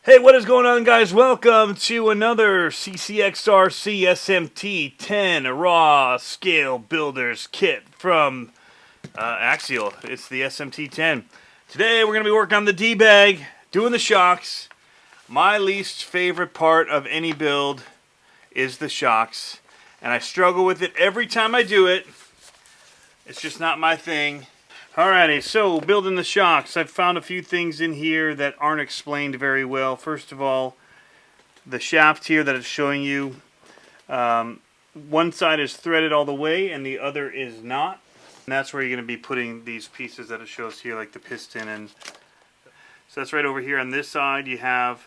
Hey, what is going on, guys? Welcome to another CCxRC SMT10 raw scale builders kit from Axial. It's the SMT10. Today we're going to be working on the D-bag, doing the shocks. My least favorite part of any build is the shocks, and I struggle with it every time I do it. It's just not my thing. Alrighty, so building the shocks. I've found a few things in here that aren't explained very well. First of all, the shaft here that it's showing you, one side is threaded all the way and the other is not. And that's where you're going to be putting these pieces that it shows here, like the piston. And so that's right over here on this side. You have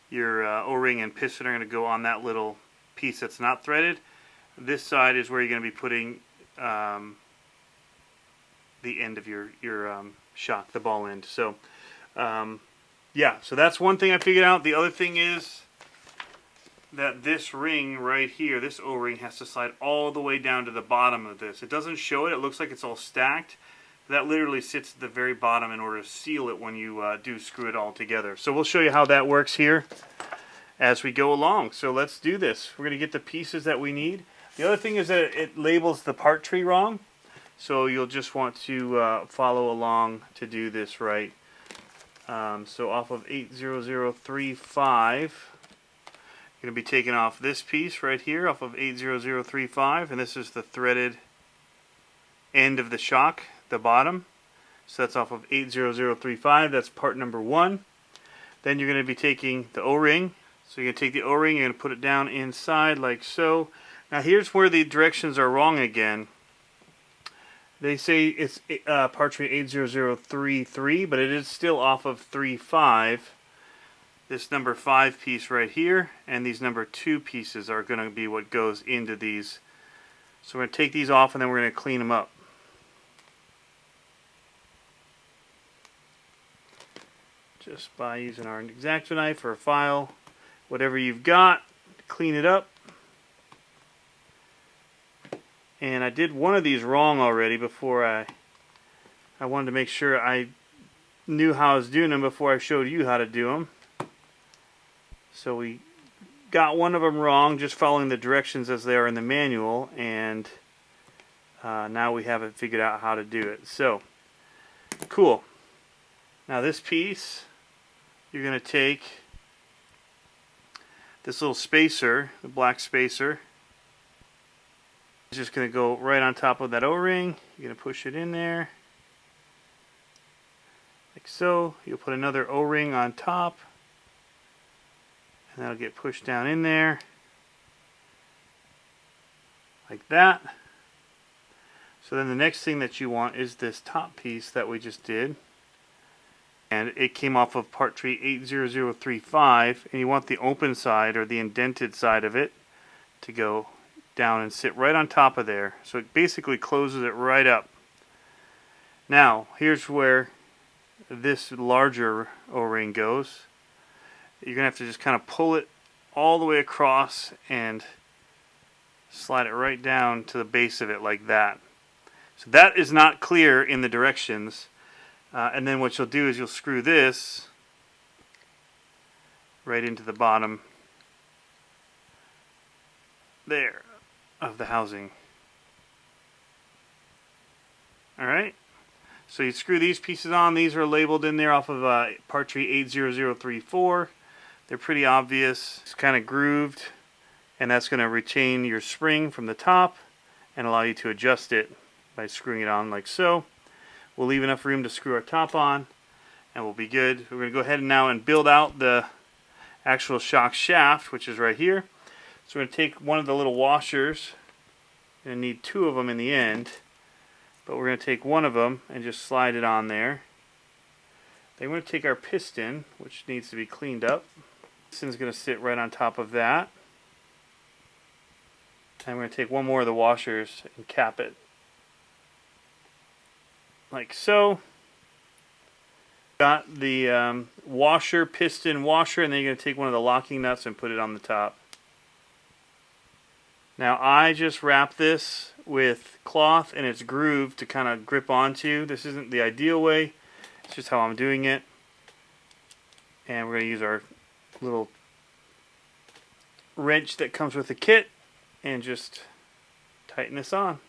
your O-ring and piston are going to go on that little piece that's not threaded. This side is where you're going to be putting the end of your shock, the ball end. So yeah, so that's one thing I figured out. The other thing is that this ring right here, this O-ring, has to slide all the way down to the bottom of this. It doesn't show it. It looks like it's all stacked. That literally sits at the very bottom in order to seal it when you do screw it all together. So we'll show you how that works here as we go along. So let's do this. We're going to get the pieces that we need. The other thing is that it labels the part tree wrong. So you'll just want to follow along to do this right. So off of 80035, you're going to be taking off this piece right here off of 80035, and this is the threaded end of the shock, the bottom. So that's off of 80035. That's part number one. Then you're going to be taking the O-ring. So you're going to take the O-ring, you're going to put it down inside like so. Now here's where the directions are wrong again. They say it's part tree 80033, but it is still off of 35. This number 5 piece right here, and these number 2 pieces are going to be what goes into these. So we're going to take these off, and then we're going to clean them up. Just by using our X-Acto knife or a file, whatever you've got, clean it up. And I did one of these wrong already before I wanted to make sure I knew how I was doing them before I showed you how to do them. So we got one of them wrong, just following the directions as they are in the manual, and now we have it figured out how to do it. So, cool. Now this piece, you're going to take this little spacer, the black spacer. It's just going to go right on top of that O-ring. You're going to push it in there like so. You'll put another O-ring on top, and that'll get pushed down in there like that. So then the next thing that you want is this top piece that we just did, and it came off of part tree 80035, and you want the open side or the indented side of it to go down and sit right on top of there. So it basically closes it right up. Now here's where this larger O-ring goes. You're gonna have to just kind of pull it all the way across and slide it right down to the base of it like that. So that is not clear in the directions, and then what you'll do is you'll screw this right into the bottom there of the housing. Alright, so you screw these pieces on. These are labeled in there off of part tree 80034. They're pretty obvious. It's kind of grooved, and that's going to retain your spring from the top and allow you to adjust it by screwing it on like so. We'll leave enough room to screw our top on, and we'll be good. We're going to go ahead now and build out the actual shock shaft, which is right here. So we're going to take one of the little washers. We're going to need 2 of them in the end, but we're going to take one of them and just slide it on there. Then we're going to take our piston, which needs to be cleaned up. Piston's going to sit right on top of that. And we're going to take one more of the washers and cap it like so. Got the washer, piston washer, and then you're going to take one of the locking nuts and put it on the top. Now I just wrap this with cloth and it's grooved to kind of grip onto. This isn't the ideal way, it's just how I'm doing it. And we're going to use our little wrench that comes with the kit and just tighten this on.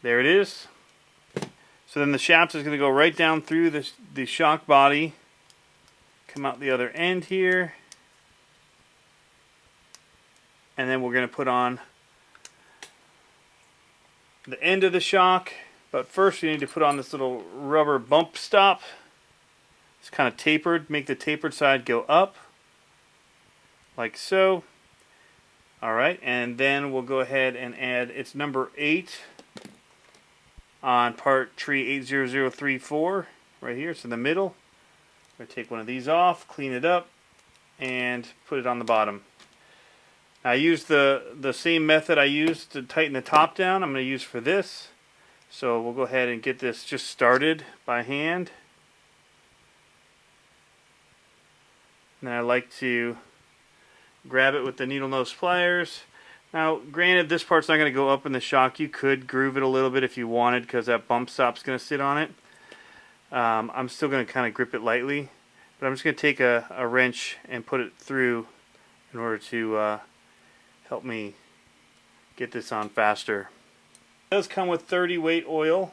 There it is. So then the shaft is going to go right down through the shock body, come out the other end here, and then we're going to put on the end of the shock. But first we need to put on this little rubber bump stop. It's kind of tapered. Make the tapered side go up, like so. Alright, and then we'll go ahead and add, it's number 8 on part tree 80034 right here. So in the middle, I'm going to take one of these off, clean it up, and put it on the bottom. I used the same method I used to tighten the top down. I'm going to use for this. So we'll go ahead and get this just started by hand. And I like to grab it with the needle nose pliers. Now, granted, this part's not going to go up in the shock. You could groove it a little bit if you wanted, because that bump stop's going to sit on it. I'm still going to kind of grip it lightly, but I'm just going to take a wrench and put it through in order to help me get this on faster. It does come with 30 weight oil.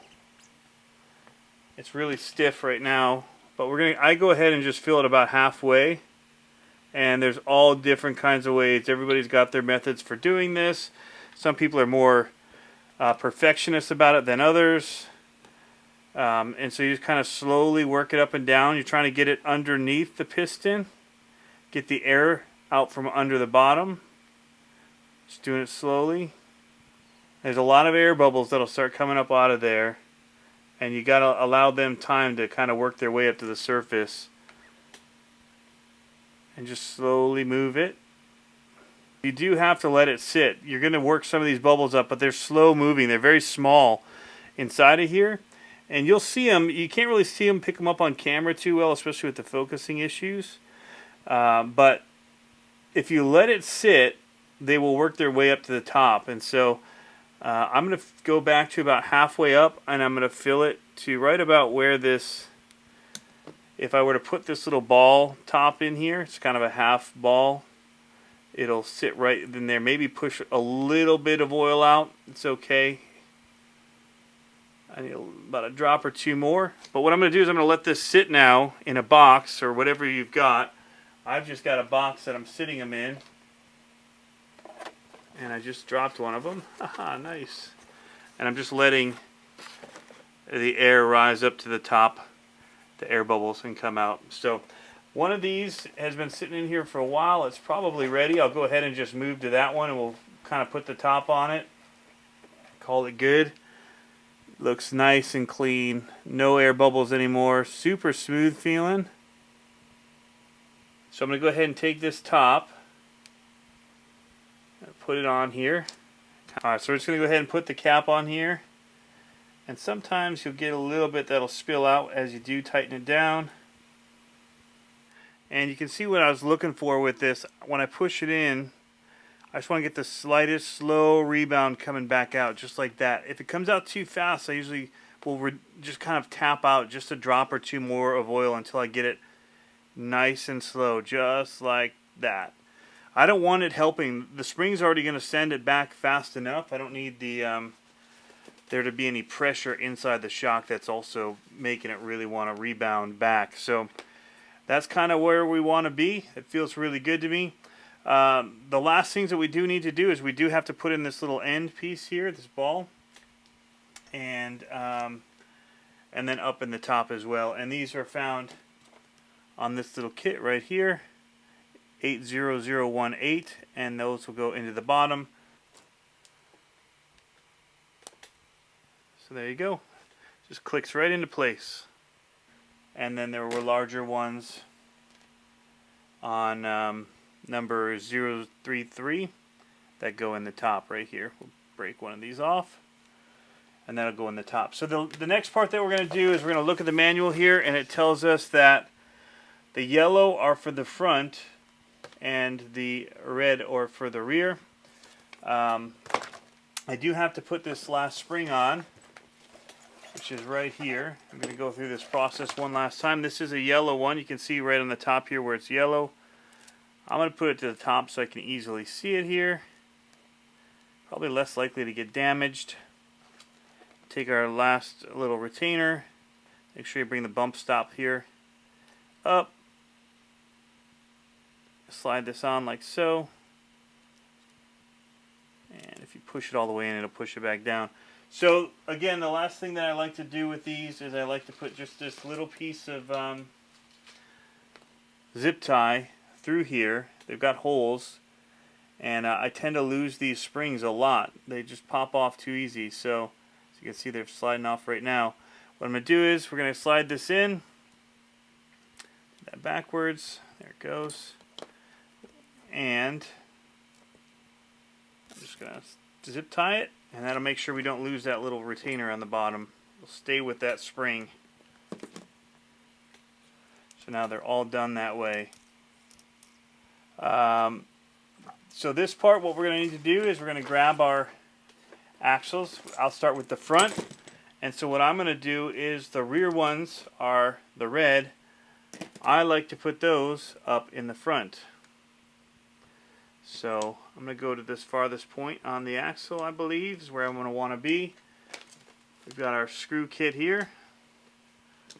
It's really stiff right now, but I go ahead and just fill it about halfway. And there's all different kinds of ways. Everybody's got their methods for doing this. Some people are more perfectionist about it than others. And so you just kind of slowly work it up and down. You're trying to get it underneath the piston. Get the air out from under the bottom. Just doing it slowly. There's a lot of air bubbles that'll start coming up out of there. And you got to allow them time to kind of work their way up to the surface. And just slowly move it. You do have to let it sit. You're going to work some of these bubbles up, but they're slow moving. They're very small inside of here. And you'll see them. You can't really see them, pick them up on camera too well, especially with the focusing issues. But if you let it sit, they will work their way up to the top. And so I'm going to go back to about halfway up, and I'm going to fill it to right about where this... If I were to put this little ball top in here, it's kind of a half ball, it'll sit right in there. Maybe push a little bit of oil out. It's okay. I need about a drop or two more. But what I'm going to do is I'm going to let this sit now in a box or whatever you've got. I've just got a box that I'm sitting them in. And I just dropped one of them. Haha, nice. And I'm just letting the air rise up to the top. The air bubbles can come out. So one of these has been sitting in here for a while. It's probably ready. I'll go ahead and just move to that one, and we'll kind of put the top on it. Call it good. Looks nice and clean. No air bubbles anymore. Super smooth feeling. So I'm going to go ahead and take this top, put it on here. Alright, so we're just going to go ahead and put the cap on here. And sometimes you'll get a little bit that'll spill out as you do tighten it down. And you can see what I was looking for with this. When I push it in, I just want to get the slightest slow rebound coming back out, just like that. If it comes out too fast, I usually will just kind of tap out just a drop or two more of oil until I get it nice and slow, just like that. I don't want it helping. The spring's already going to send it back fast enough. I don't need the... there to be any pressure inside the shock that's also making it really want to rebound back. So that's kind of where we want to be. It feels really good to me. The last things that we do need to do is we do have to put in this little end piece here, this ball, and then up in the top as well. And these are found on this little kit right here, 80018, and those will go into the bottom. So there you go. Just clicks right into place. And then there were larger ones on number 033 that go in the top right here. We'll break one of these off, and that'll go in the top. So the next part that we're going to do is we're going to look at the manual here, and it tells us that the yellow are for the front and the red are for the rear. I do have to put this last spring on, which is right here. I'm going to go through this process one last time. This is a yellow one. You can see right on the top here where it's yellow. I'm going to put it to the top so I can easily see it here. Probably less likely to get damaged. Take our last little retainer. Make sure you bring the bump stop here up. Slide this on like so. And if you push it all the way in, it'll push it back down. So again, the last thing that I like to do with these is I like to put just this little piece of zip tie through here. They've got holes, and I tend to lose these springs a lot. They just pop off too easy. So as you can see, they're sliding off right now. What I'm going to do is we're going to slide this in, that backwards. There it goes. And I'm just going to zip tie it, and that'll make sure we don't lose that little retainer on the bottom. It'll stay with that spring. So now they're all done that way. So this part, what we're going to need to do is we're going to grab our axles. I'll start with the front. And so what I'm going to do is the rear ones are the red. I like to put those up in the front. So I'm going to go to this farthest point on the axle, I believe, is where I'm going to want to be. We've got our screw kit here.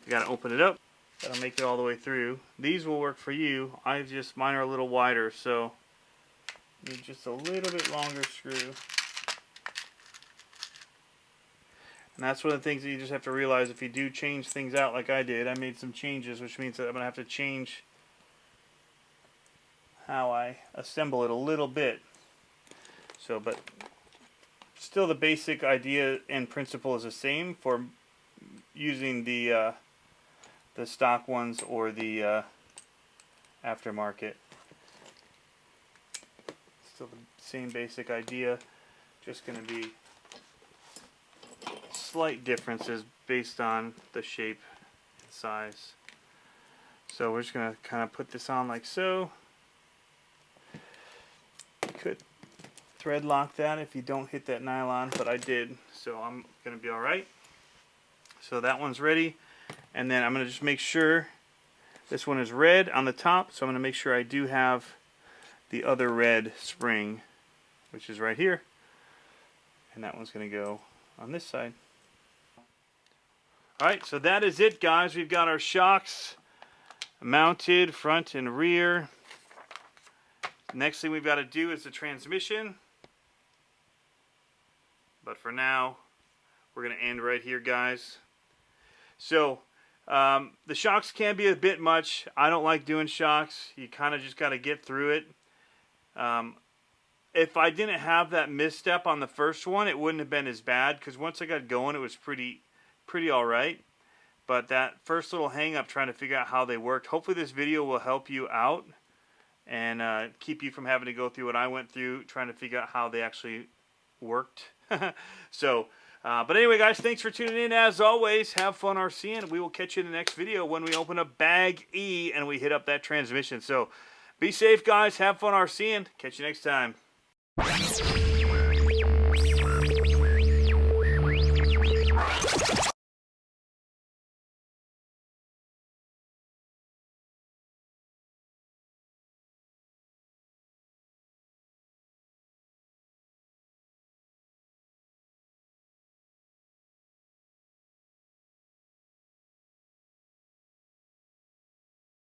We got to open it up. Got to make it all the way through. These will work for you. Mine are a little wider, so need just a little bit longer screw. And that's one of the things that you just have to realize if you do change things out like I did. I made some changes, which means that I'm going to have to change how I assemble it a little bit. So, but still the basic idea and principle is the same for using the stock ones or the aftermarket. Still the same basic idea, just going to be slight differences based on the shape and size. So we're just going to kind of put this on like so. You could thread lock that if you don't hit that nylon, but I did, so I'm going to be alright. So that one's ready, and then I'm going to just make sure this one is red on the top, so I'm going to make sure I do have the other red spring, which is right here, and that one's going to go on this side. Alright, so that is it, guys. We've got our shocks mounted front and rear. Next thing we've got to do is the transmission. But for now, we're going to end right here, guys. So, the shocks can be a bit much. I don't like doing shocks. You kind of just got to get through it. If I didn't have that misstep on the first one, it wouldn't have been as bad, because once I got going, it was pretty alright. But that first little hang up trying to figure out how they worked, hopefully this video will help you out and keep you from having to go through what I went through trying to figure out how they actually worked. So, but anyway, guys, thanks for tuning in. As always, have fun RCing. We will catch you in the next video when we open up bag E and we hit up that transmission. So be safe, guys. Have fun RCing. Catch you next time.